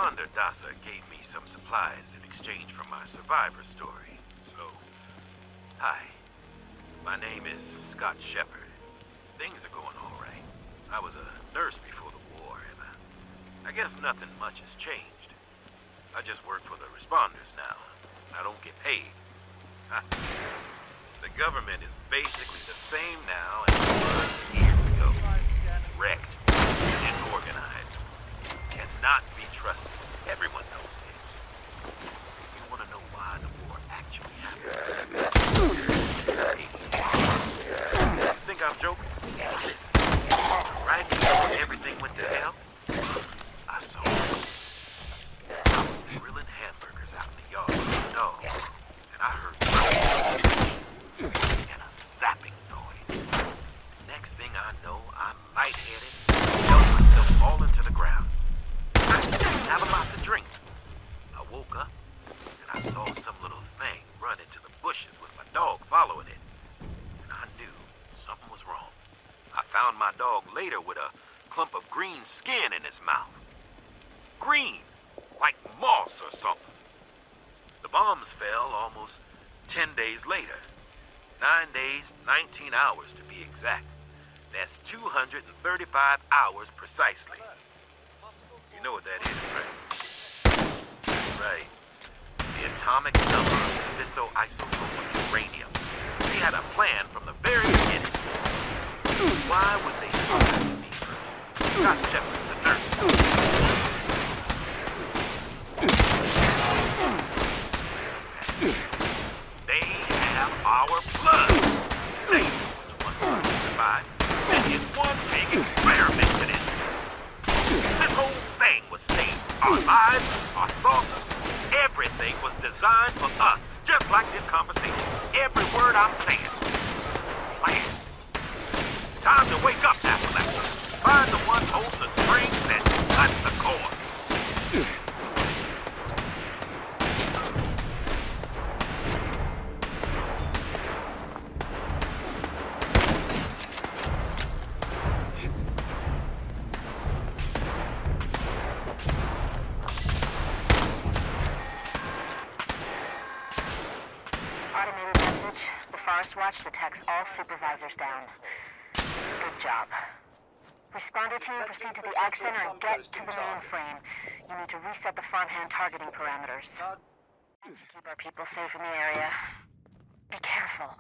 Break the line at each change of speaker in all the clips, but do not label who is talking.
Responder Dasa gave me some supplies in exchange for my survivor story. So, hi. My name is Scott Shepard. Things are going all right. I was a nurse before the war, and I guess nothing much has changed. I just work for the responders now. I don't get paid. The government is basically the same now as it was years ago. Wrecked, disorganized, cannot be trusted. Everyone knows this. You want to know why the war actually happened? You think I'm joking? Listen, right before everything went to hell, I saw grilling hamburgers out in the yard with a dog, and I heard and a zapping noise. Next thing I know, I'm lightheaded, felt myself falling to the ground. I didn't have a lot to drink. I woke up, and I saw some little thing run into the bushes with my dog following it. And I knew something was wrong. I found my dog later with a clump of green skin in his mouth. Green, like moss or something. The bombs fell almost 10 days later. 9 days, 19 hours to be exact. That's 235 hours precisely. You know what that is, right? Right. The atomic number of fissile-isotopic uranium. They had a plan from the very beginning. Why would they do me first? Not just the nurse. They have our blood. They know which one to survive. And it's one big experiment to this. This whole thing was saved. Our lives, our thoughts, everything was designed for us. Just like this conversation. Every word I'm saying. Plan. Time to wake up, Appalachia. Find the one holding the strings and cut the cord.
Watch detects all supervisors down. Good job. Responder team, proceed to the Ag Center and get to the mainframe. You need to reset the farmhand targeting parameters. And to keep our people safe in the area, be careful.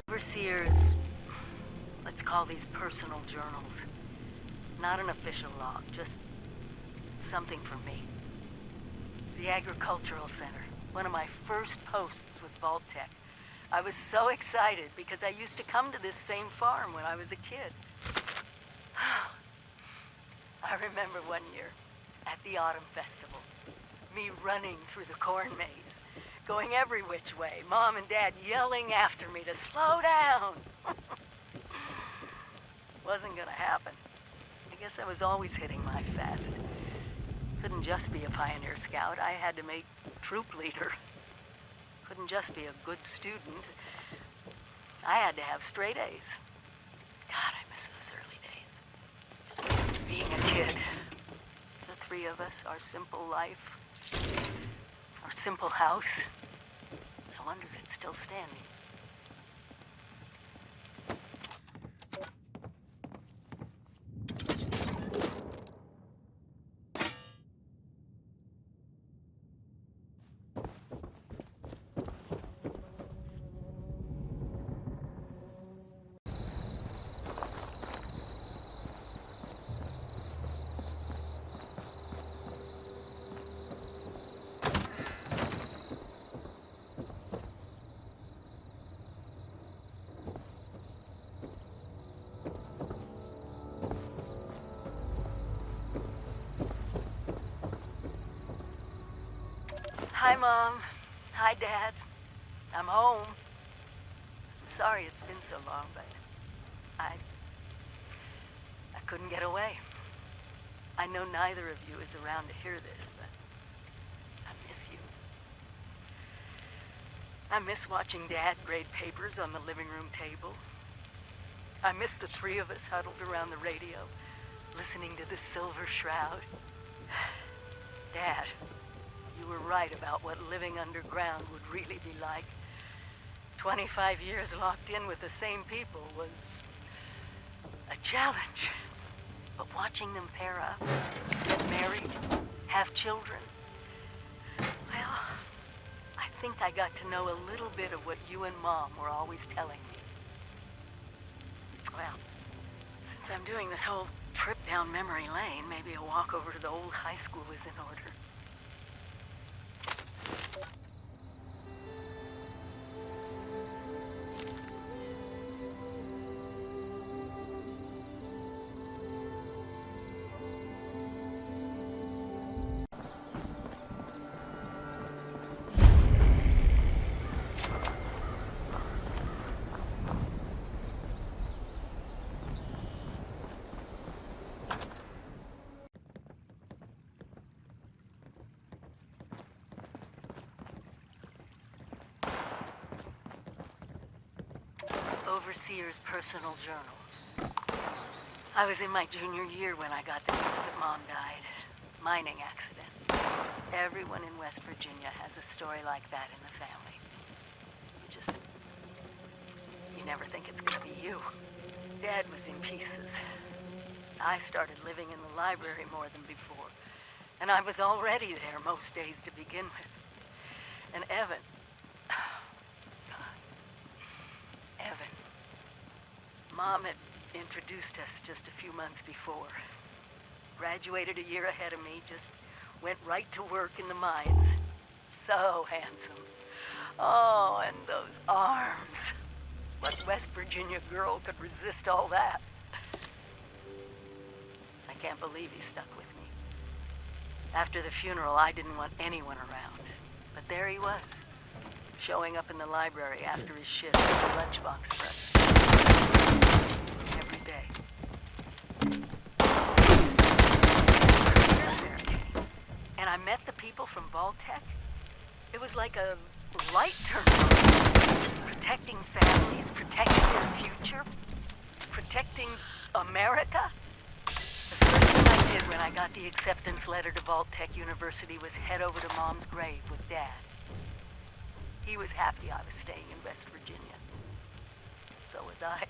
Overseer's, let's call these personal journals. Not an official log, just something for me. The Agricultural Center, one of my first posts with Vault-Tec. I was so excited because I used to come to this same farm when I was a kid. I remember one year at the Autumn Festival, me running through the corn maze, going every which way, Mom and Dad yelling after me to slow down. Wasn't gonna happen. I guess I was always hitting my fast. Couldn't just be a Pioneer Scout. I had to make troop leader. Couldn't just be a good student. I had to have straight A's. God, I miss those early days. Being a kid. The three of us, our simple life, our simple house. I wonder if it's still standing. Hi, Mom. Hi, Dad. I'm home. I'm sorry it's been so long, but I couldn't get away. I know neither of you is around to hear this, but I miss you. I miss watching Dad grade papers on the living room table. I miss the three of us huddled around the radio, listening to the Silver Shroud. Dad, you were right about what living underground would really be like. 25 years locked in with the same people was a challenge. But watching them pair up, get married, have children, well, I think I got to know a little bit of what you and Mom were always telling me. Well, since I'm doing this whole trip down memory lane, maybe a walk over to the old high school is in order. Overseer's personal journal. I was in my junior year when I got the news that Mom died. Mining accident. Everyone in West Virginia has a story like that in the family. You never think it's gonna be you. Dad was in pieces. I started living in the library more than before. And I was already there most days to begin with. And Evan... Evan. Mom had introduced us just a few months before. Graduated a year ahead of me, just went right to work in the mines. So handsome. Oh, and those arms. What West Virginia girl could resist all that? I can't believe he stuck with me. After the funeral, I didn't want anyone around. But there he was, showing up in the library after his shift with a lunchbox for us every day. And I met the people from Vault-Tec. It was like a light turned on. Protecting families, protecting their future, protecting America. The first thing I did when I got the acceptance letter to Vault-Tec University was head over to Mom's grave with Dad. He was happy I was staying in West Virginia. So was I.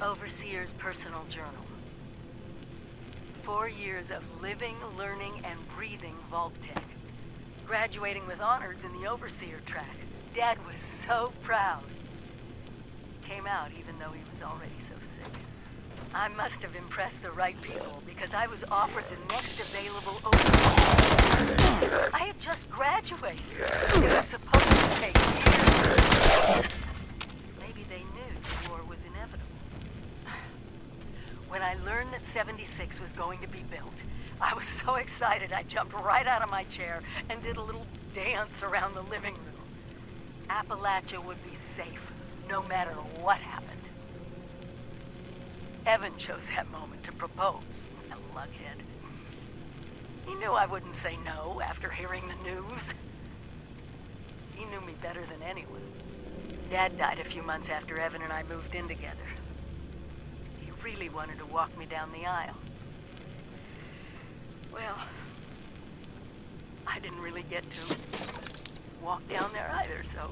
Overseer's personal journal. 4 years of living, learning, and breathing Vault-Tec. Graduating with honors in the Overseer track. Dad was so proud. Came out even though he was already so sick. I must have impressed the right people because I was offered the next available Overseer. I had just graduated. It was supposed to take years. Maybe they knew the war was inevitable. When I learned that 76 was going to be built, I was so excited I jumped right out of my chair and did a little dance around the living room. Appalachia would be safe, no matter what happened. Evan chose that moment to propose, a luckhead. He knew I wouldn't say no after hearing the news. He knew me better than anyone. Dad died a few months after Evan and I moved in together. He really wanted to walk me down the aisle. Well, I didn't really get to walk down there either, so...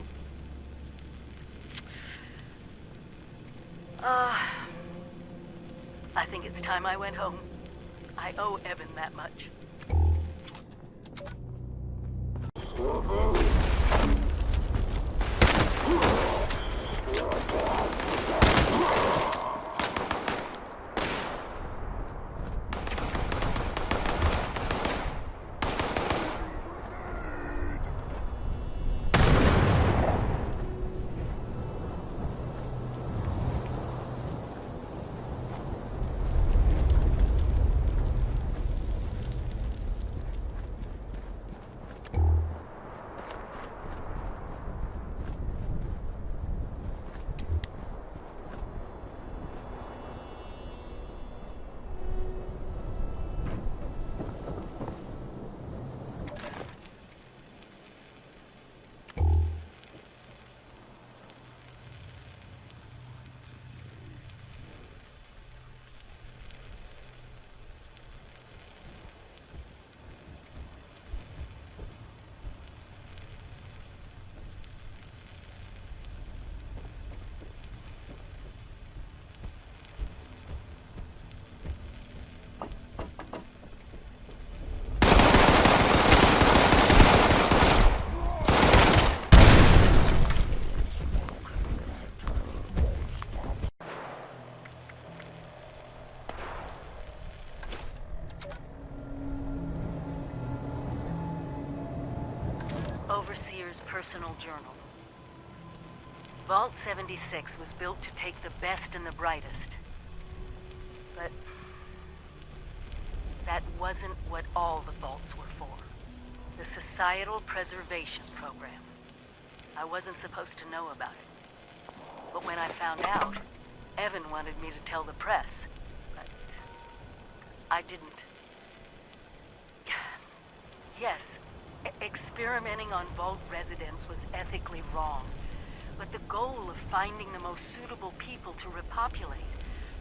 I think it's time I went home. I owe Evan that much. Overseer's personal journal. Vault 76 was built to take the best and the brightest. But that wasn't what all the vaults were for. The Societal Preservation Program. I wasn't supposed to know about it. But when I found out, Evan wanted me to tell the press. But I didn't. Yes, experimenting on Vault residents was ethically wrong. But the goal of finding the most suitable people to repopulate,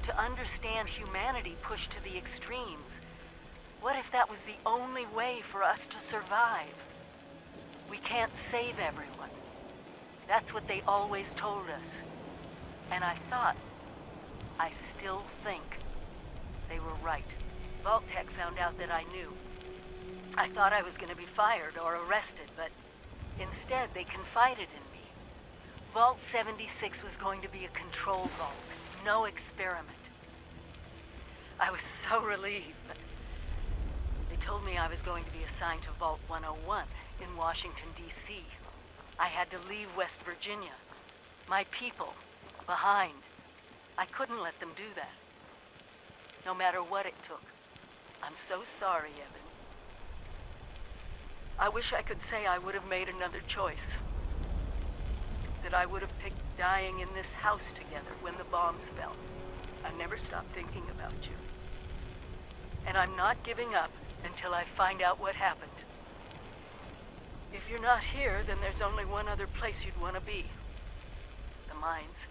to understand humanity pushed to the extremes, what if that was the only way for us to survive? We can't save everyone. That's what they always told us. And I thought, I still think, they were right. Vault-Tec found out that I knew. I thought I was going to be fired or arrested, but instead they confided in me. Vault 76 was going to be a control vault, no experiment. I was so relieved, but they told me I was going to be assigned to Vault 101 in Washington, D.C. I had to leave West Virginia, my people, behind. I couldn't let them do that, no matter what it took. I'm so sorry, Evan. I wish I could say I would have made another choice. That I would have picked dying in this house together when the bombs fell. I never stopped thinking about you. And I'm not giving up until I find out what happened. If you're not here, then there's only one other place you'd want to be. The mines.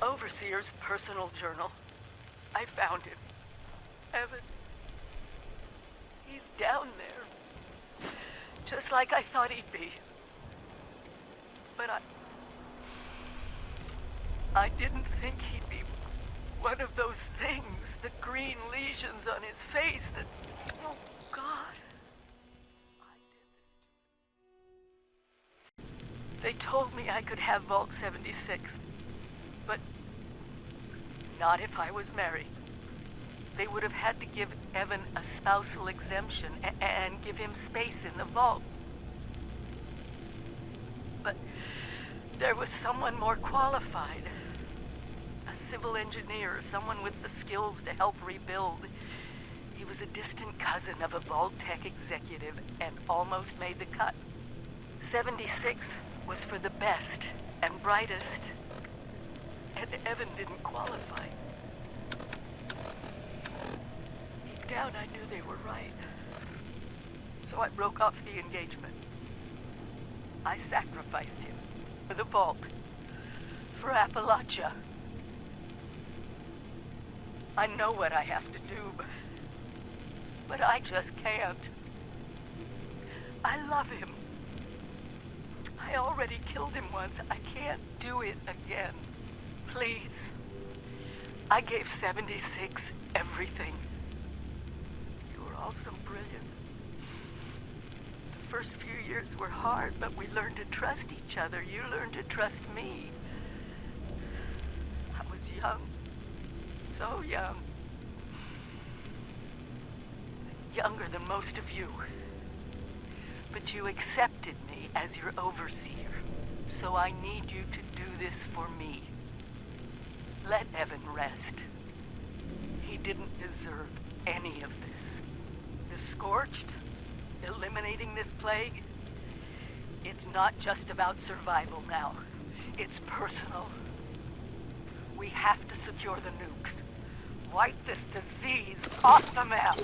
Overseer's personal journal. I found him. Evan. He's down there. Just like I thought he'd be. But I didn't think he'd be one of those things, the green lesions on his face that... Oh, God. I did this to him. They told me I could have Vault 76, but not if I was married. They would have had to give Evan a spousal exemption and give him space in the vault. But there was someone more qualified. A civil engineer, someone with the skills to help rebuild. He was a distant cousin of a Vault-Tec executive and almost made the cut. 76 was for the best and brightest. And Evan didn't qualify. Deep down, I knew they were right. So I broke off the engagement. I sacrificed him for the vault, for Appalachia. I know what I have to do, but I just can't. I love him. I already killed him once. I can't do it again. Please. I gave 76 everything. You were all so brilliant. The first few years were hard, but we learned to trust each other. You learned to trust me. I was young. So young. Younger than most of you. But you accepted me as your overseer. So I need you to do this for me. Let Evan rest. He didn't deserve any of this. The Scorched, eliminating this plague, it's not just about survival now. It's personal. We have to secure the nukes. Wipe this disease off the map.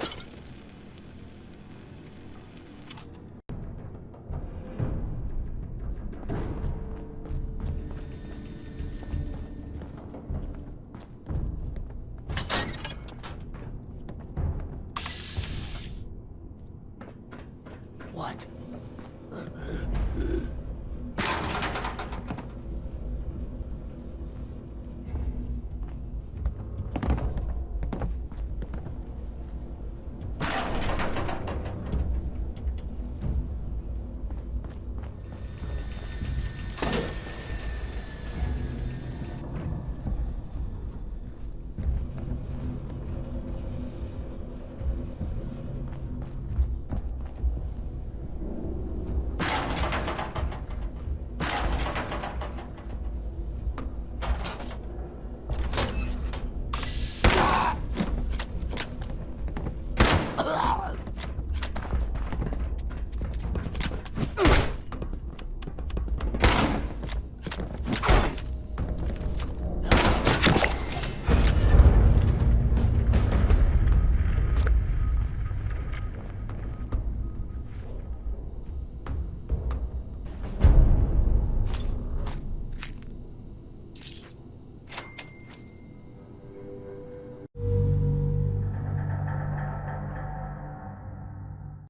What?